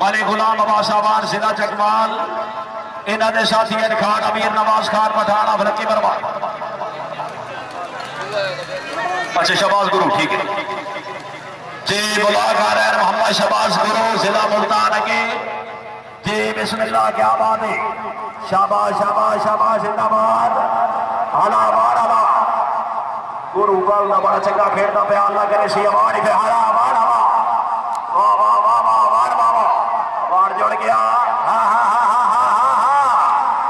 मारे गुलाम अब्बास आबाद जिला जगमाल इन्हों के साथी खान अमीर नवाज खान पठान अफरकी बर्मा। अच्छा शहबाज गुरु ठीक है जी बुलाकार है मोहम्मद शहबाज गुरु जिला मुल्तान के जी बिस्मिल्लाह क्या बात है शाबाश शाबाश शाबाश जिंदाबाद आला वाड़ा गुरु गल का बड़ा चंगा खेलता पे अल्लाह करे सी अवार्ड ही हारा वाड़ा वाह वाह वाह वाह वाड़ वाह वाड़ जुड़ गया हाँ हाँ हाँ हाँ हाँ हाँ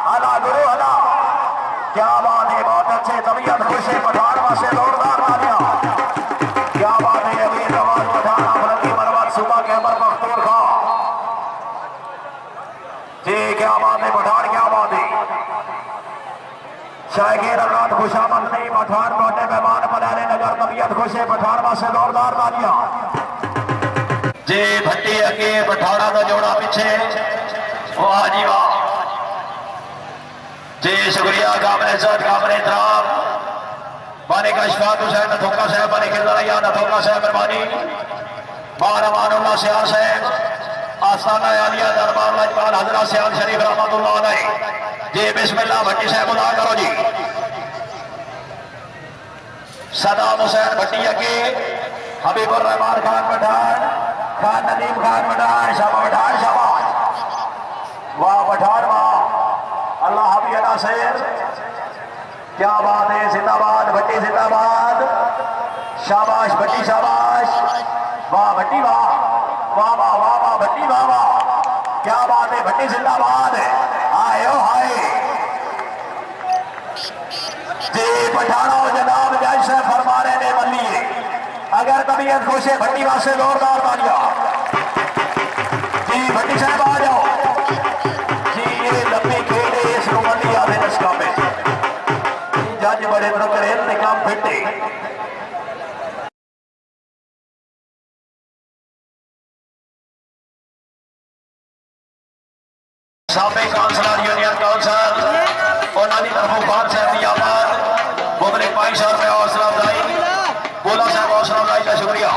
हला गुरु हला क्या बात है बहुत अच्छे तबीयत खुश है पठान वासे जोरदार मारिया क्या बात है अमीर नवाज पठान अफरकी बर्बाद सुबह के अमर मखतूर खां जी क्या बात है पठान क्या बात है शायकीर अल्लाह खुशामद नहीं पठान लौटे मेहमान बनाने नगर तबीयत खुश है पठान वासे जोरदार मारिया जी भट्टी अगे पठाना का जोड़ा पीछे वाह जी वाह जी शुक्रिया कामरे सद कामरे इतराम माने का इशफाक हुसैन नथोका साहब माने किल्ला नथोका साहब मेहरबानी मानवानुल्लाह सियाल साहब आस्थाना आलिया दरबार लाजपाल हजरत सियाल शरीफ रहमतुल्लाह अलैह जी बिस्मिल्लाह भट्टी साहब बुला करो जी सदाम हुसैन भट्टी अगे हबीबुर रहमान खान पठान खान नदीम खान पठान शाबाश पठान शाबाश वाह पठान वाह अल्लाह हबी अदा शेर क्या बात है जिंदाबाद भट्टी जिंदाबाद शाबाश भट्टी शाबाश वाह भट्टी वाह वाह वाह वाह वाह भट्टी वाह वाह क्या बात है भट्टी जिंदाबाद आयो हाय जी पठाना जनाब जज साहब फरमा रहे ने बल्ली अगर तबीयत खुश है भट्टी वासे जोरदार तालियां जी भट्टी साहब आ जाओ जी ये लंबी खेल है इस रुमली आधे नस्का में जज बड़े करें काम फिटे साबे काउंसलर यूनियन काउंसिल उन्होंने तरफों खान साहब की आवाज मुबलिक भाई साहब में हौसला अफजाई बोला साहब हौसला अफजाई का शुक्रिया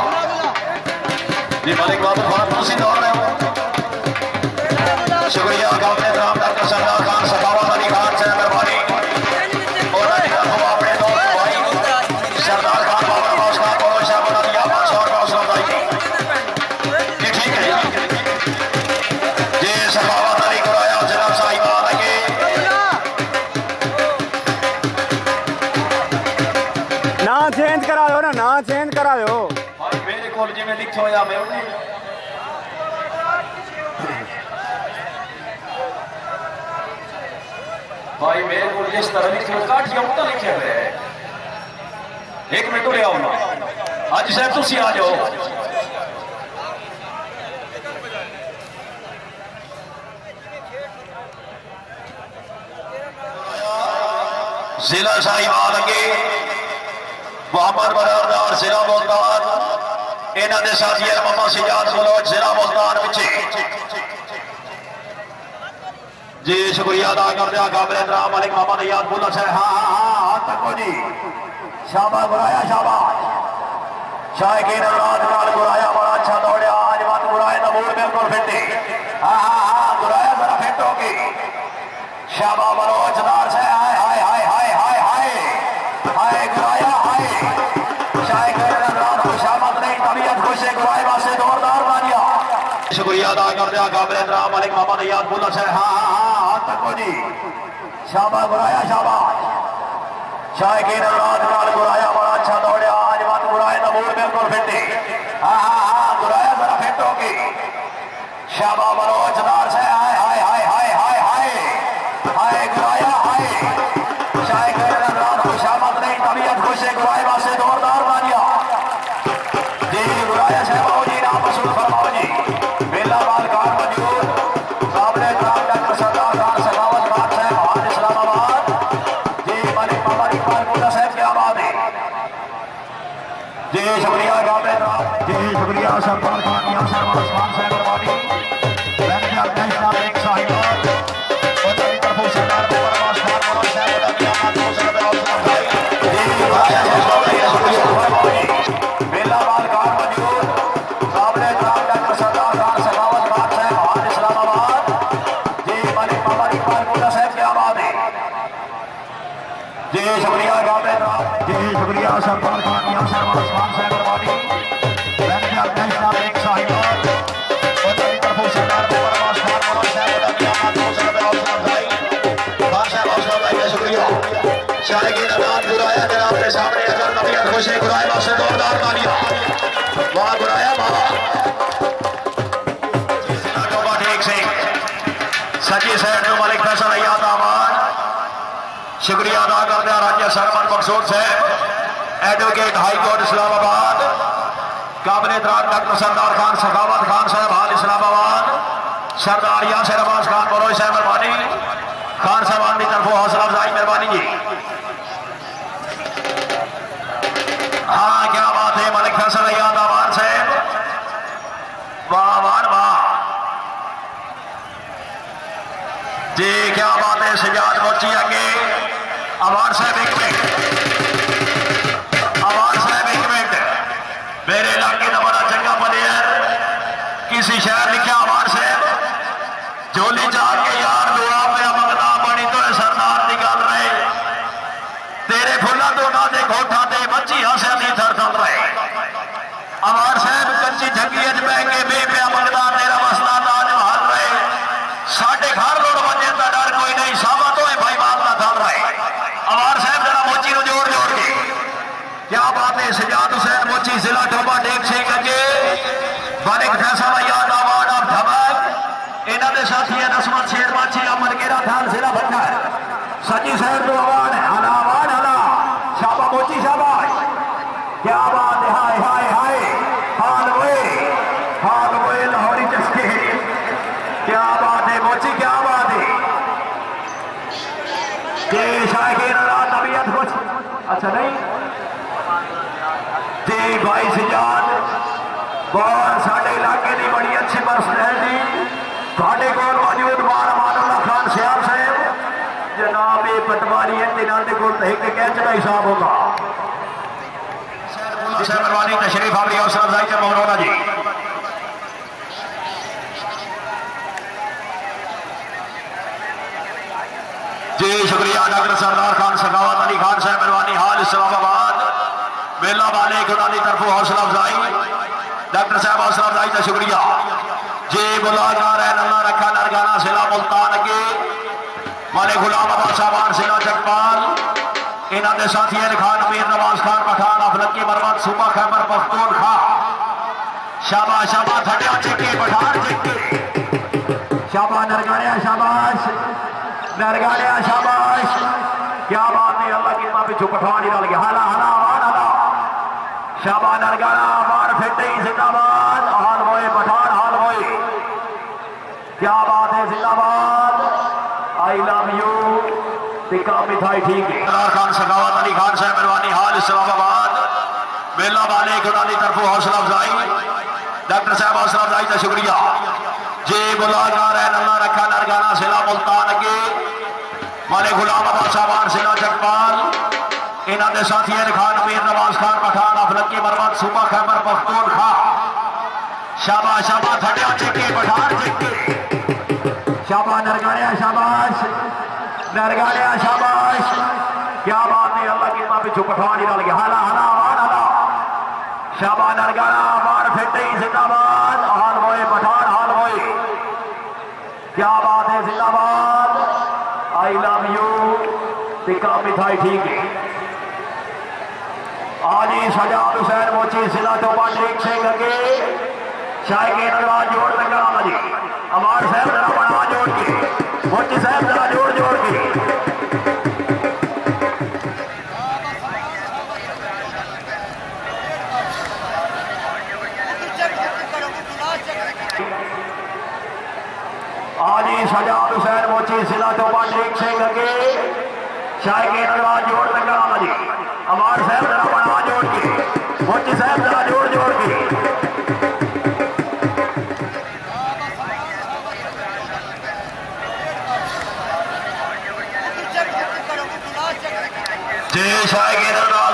जी मलिक बाबू खान तुम दौड़ रहे हो शुक्रिया कामरे राम डॉक्टर सरदार खान सखावत अली खान साहब मेहरबानी और अपने दोस्त भाई सरदार खान बाबा नवाज खान बोलो साहब उन्होंने आवाज और हौसला अफजाई की ठीक है जी सखावत अली कराया जनाब साहिबान लगे ना चेंज करा लो ना चेंज करा लो मेरे को जिम्मे लिखे हो या मैं भाई मेरे को जिस तरह लिखे काठिया पता लिखे हुए एक मिनट ले आओ ना आज साहब तुम आ जाओ जिला साहिबान अगे मोहम्मद बरारदार जिला मुल्तान इन्हों के साथी मोहम्मद सिजाद बलोच जिला मुल्तान पिछे जी शुक्रिया अदा कर दिया काबिल एहतराम मलिक मोहम्मद याद बुल्ला साहब हाँ हाँ हाँ हाथ तको जी शाबाश बुराया शाबाश शायकीन औलाद काल बुराया बड़ा अच्छा दौड़िया आज मत बुराए तो नबूर बिल्कुल फिटे हाँ हाँ हाँ गुराया जरा फिट होगी शाबा बलोचदार से हाय हाय हाय हाय हाय हाय हाय गुराया हाय शायद खुशामद नहीं तबीयत खुश है गुराए वास्ते जोरदार मानिया शुक्रिया अदा करते हैं काबिल एहतराम मलिक मोहम्मद अय्याज बुल्ला से हाँ हाँ हाँ हाथ तक को जी शाबा गुराया शाबा शायद रात काल गुराया बड़ा अच्छा दौड़े आज बात गुराए नबूर बिल्कुल फिटे हाँ हाँ हाँ गुराया जरा फिट होगी शाबा बलोचदार से हाय हाय हाय हाय हाय हाय हाय गुराया हाय शायद खुशामद नहीं तबीयत खुश है गुराए वास्ते जोरदार मानिया जी गुराया साहब जी नाम मसूद फरमाओ जी बेला बाल कार मौजूद काबिल एहतराम डॉक्टर सरदार खान सखावत खान साहब हाल इस्लामाबाद जी मलिक मोहम्मद इकबाल मुल्ला साहब क्या बात है जी शुक्रिया काबिल एहतराम जी शुक्रिया सरदार खान या साहब उस्मान साहब रवानी मैंने अपने साहब एक साहिबान और मेरी तरफ सरदार को परवास खान और साहब का कियामत को सर पे हौसला भाई जी गुराया साहब बेला बाल कार मौजूद काबिल एहतराम डॉक्टर सरदार खान सखावत खान साहब हाल इस्लामाबाद जी मलिक मोहम्मद इकबाल मुल्ला साहब क्या बात है जी शुक्रिया काबिल एहतराम जी शुक्रिया सरदार खान या साहब उस्मान साहब रवानी मैंने अपने साहब एक साहिबान और मेरी तरफ सरदार को परवास खान और साहब का कियामत को सर पे हौसला भाई खान साहब हौसला भाई का शुक्रिया शायद रात गुराया जनाब के सामने अगर तबीयत खुश है गुराए वास्ते जोरदार तालियां वाह गुराया वाह ठीक से सची सैयद मलिक फैसल अय्याज आबाद शुक्रिया अदा करते हैं राज्य सरमन मकसूद साहब एडवोकेट हाई कोर्ट इस्लामाबाद काबिल एहतराम डॉक्टर सरदार खान सखावत खान साहब हाल इस्लामाबाद सरदार यासिर अब्बास खान बरोई साहब मेहरबानी खान साहबान की तरफ हौसला अफजाई मेहरबानी जी हाँ क्या बात है मलिक फैसल अय्याज आबाद साहब वाह वाह वाह जी क्या बात है सजाद मोची आगे आवार साहब एक मिनट आवार साहब एक मिनट मेरे इलाके का बड़ा चंगा प्लेयर किसी शहर लिखा आवार साहब झोली चार के यार दुआ पे मंगता बनी तो सरदार की गल रहे तेरे फुला तो ना दे घोटा दे बच्ची हंसे दी थर थल रहे आवार साहब कच्ची झगी अज बह के बे पे मंगता तेरा मसला ताज महल रहे साढ़े घर लोड़ बजे का डर कोई नहीं सावा तो है भाई बात ना थल रहे आवार साहब जरा मोची को जोड़ जोड़ के क्या बात है सजाद हुसैन मोची जिला टोबा टेक सिंह अगे मलिक फैसल अय्याज आबाद आप धमक इन्हों के साथी है दसमत शेर माछी अमन गेरा थान जिला भट्टा सची शहर तो आवाज हला शाबा मोची शाबाश क्या बात है हाय हाय हाय हाल वो लाहौरी चस्के क्या बात है मोची क्या बात है तबीयत कुछ अच्छा नहीं जी भाई सजाद बहुत साढ़े इलाके की बड़ी अच्छी पर्सनैलिटी थोड़े को मौजूद मानउल्लाह खान सियाल साहब जनाब ये पटवारी है तिनाले को एक कैच का हिसाब होगा मेहरबानी तशरीफ आपकी हौसला अफजाई से मोहरोना जी जी शुक्रिया डॉक्टर सरदार खान सखावत अली खान साहब मेहरबानी हाल इस्लामाबाद मेला वाले की तरफ हौसला अफजाई डॉक्टर साहब हौसला अफजाई का शुक्रिया जी बुलाकार है नल्ला रखा नरगाना सिला मुल्तान के माले गुलाम अब्बास साहबान सिला जगपाल इन्हों के साथी खान अमीर नवाज खान पठान अफलकी मरमत सूबा खैबर पख्तूनख्वा शाबाश शाबाश थड़िया चिक्की पठान चिक्की शाबाश नरगाड़िया शाबाश नरगाड़िया शाबाश क्या बात है अल्लाह की मां पिछू पठान ही डाल गया हाला हाला हाला शाबाश नरगाड़ा मार फिटे जिंदाबाद हाल होए पठान हाल होए क्या बात है जिंदाबाद आई लव यू टिक्का मिठाई ठीक है सरदार खान सखावत अली खान साहब मेहरबानी हाल इस्लामाबाद मेला वाले की तरफ हौसला अफजाई डॉक्टर साहब हौसला अफजाई का शुक्रिया जी बुलाकार है नल्ला रखा नरगाना सिला मुल्तान के माले गुलाम अब्बास साहबान सिला जगपाल इन्हों के साथी खान अमीर नवाज खान पठान अफलकी मरमत सूबा खैबर पख्तूनख्वा शाबाश शाबाश थड़िया चेके पठार चेके शाबाश नरगाड़िया शाबाश नरगाड़िया शाबाश क्या बात है अल्लाह की मां पिछू पठान ही डाल गया हाला हाला मार हाला शाबाश नरगाड़ा मार फेटे जिंदाबाद हाल होए पठान हाल होए क्या बात है जिंदाबाद आई लव यू टिक्का मिठाई ठीक है आज ही सजाद हुसैन मोची जिला चौपा शेख सिंह लगे शाह के नगरा जोड़ तक जी अमार साहब जरा बना जोड़ के मोची साहब जरा जोड़ जोड़ के आज ही सजाद हुसैन मोची जिला चौपा शेख सिंह लगे शाह के नगरा जोड़ तक जी अमार साहब जरा बना जोड़ के मोची साहब जरा जोड़ जोड़ के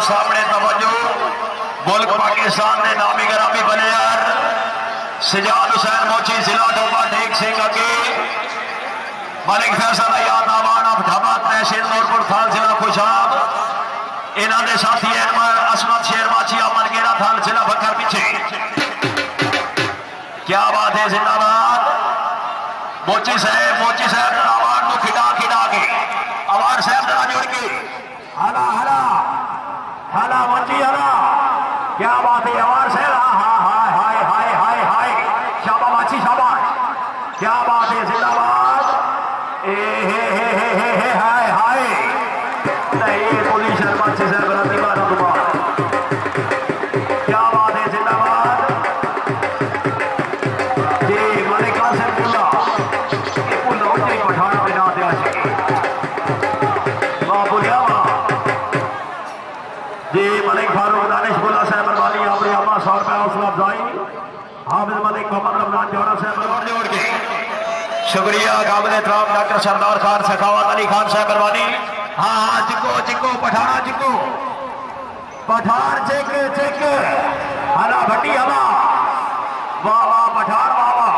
सामने तवज्जो मुल्क पाकिस्तान ने नामी ग्रामी बने यार सजाद हुसैन मोची जिला डोबा टेक सिंह अगे मलिक फैसल याद आवान अब धमात तहसील नूरपुर थाल जिला खुशाब इन्हों के साथी असमत शेर माछी अमन गेरा थाल जिला बकर पीछे क्या बात है जिंदाबाद मोची साहब आवान को खिड़ा खिड़ा के आवान साहब जरा जोड़ के हला हला हला मोची हला क्या बात है आवान साहब हाय हाय हाय हाय हाय शाबाश माछी शाबाश क्या बात है जिंदाबाद ए हे हाय हाय नहीं पुलिस माछी साहब राती बार क्या बात है जिंदाबाद जी मलिक कासिम पुल्ला ये पुल्ला उठे पठान पे ना दिया वाह बोलिया जी मलिक फारूक दानिश बुल्ला साहब बरवाली अपनी अम्मा 100 रुपया हौसला अफजाई हाफिज मलिक मोहम्मद रमजान जोड़ा साहब बरवाली जोड़ के शुक्रिया काबिल एहतराम डॉक्टर सरदार खान सखावत अली खान साहब बरवाली हाँ हाँ चिको चिको पठाना चिको पठान चेक चेक हला भट्टी हला वाह वाह पठान वाह वाह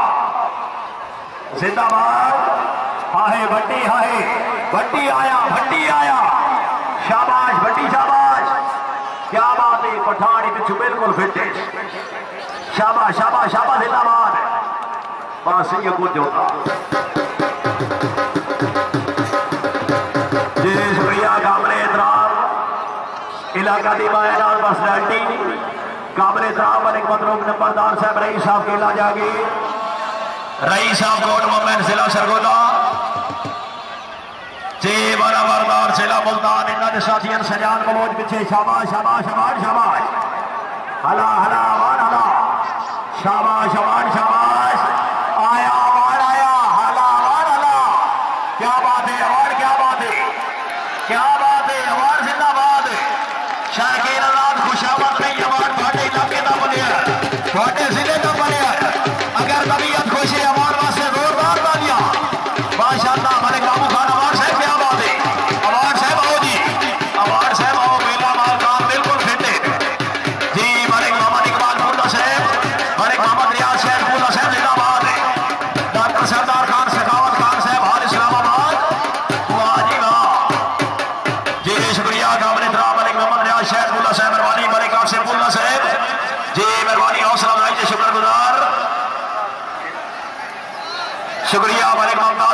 जिंदाबाद हाय भट्टी आया शाबाश भट्टी शाबाश क्या बात है पठानी पिछू बिल्कुल फिट है शाबाश शाबाश शाबाश जिंदाबाद बस ये कुछ होता जी शुक्रिया काबिल एहतराम इलाका दी बायनात पर्सनैलिटी काबिल एहतराम मलिक मदरूम नंबरदार साहब रईस साहब केला जागे रईस साहब कोट मोमेंट जिला सरगोदा जी बड़ा बरदार जिला मुल्तान इन्होंने साथियन सजान कमोज पीछे शाबाश शाबाश शाबाश शाबाश हला हला वार हला शाबाश शाबाश शाबाश आया वार आया हला वार हला क्या बात है अवार्ड क्या बात है अवार्ड जिंदाबाद शाकिर आजाद खुशामद नहीं अवार्ड फाटे इलाके का बने फाटे जिले का बने अगर तबीयत खुश है अवार्ड वास्ते जोरदार तालियां माशाअल्लाह मलिक बाबू खान अवार्ड साहब क्या बात है अवार्ड साहब आओ जी अवार्ड साहब आओ मेला मालकान बिल्कुल फिट है जी मलिक मोहम्मद इकबाल पुल्ला साहब मलिक मोहम्मद रियाज साहब पुल्ला साहब जिंदाबाद है डॉक्टर सरदार खान सखावत खान साहब हाल इस्लामाबाद वाह जी वाह जी शुक्रिया काबिल एहतराम मलिक मोहम्मद रियाज साहब पुल्ला साहब मेहरबानी मलिक कासिम पुल्ला साहब जी मेहरबानी हौसला अफजाई से शुक्रगुजार शुक्रिया मलिक ममता